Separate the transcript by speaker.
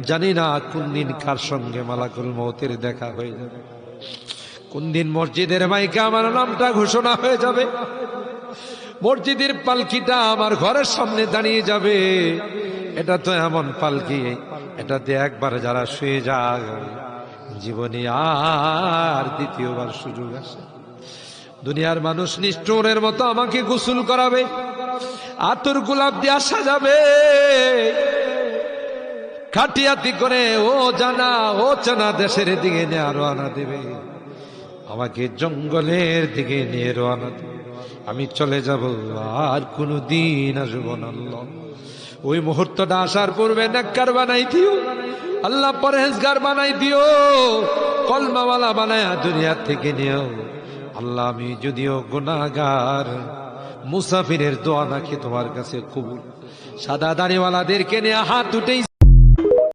Speaker 1: জানি না কোন দিন কার সঙ্গে মালাকুল মৌতের দেখা হয়ে যাবে, কোন দিন মসজিদের মাইকে আমার নামটা ঘোষণা হয়ে যাবে, মসজিদের পালকিটা আমার ঘরের সামনে দাঁড়িয়ে যাবে। এটা তো এমন পালকি, এটাতে একবার যারা শুয়ে যায় জীবনে আর দ্বিতীয়বার সুযোগ আসে। দুনিয়ার মানুষ নিষ্ঠুরের মতো আমাকে গোসল করাবে, আতর গোলাপ দিয়ে সাজাবে, খাটিয়াতি করে ও জানা ও চেনা দেশের দিকে নিয়ে রওনা দেবে, আমাকে জঙ্গলের দিকে নিয়ে রওনা দেবে। আমি চলে যাব, আর কোনদিন আসবো না। আল্লাহ ওই মুহূর্তটা আসার পূর্বে নেককার বানাই দিও আল্লাহ, পরহেজগার বানাই দিও, কলমাওয়ালা বানায়া দুনিয়া থেকে নিও আল্লাহ। আমি যদিও গুনাহগার, মুসাফিরের দোয়া নাকি তোমার কাছে কবুল। সাদা দাড়িওয়ালাদেরকে নিয়ে হাত উঠেই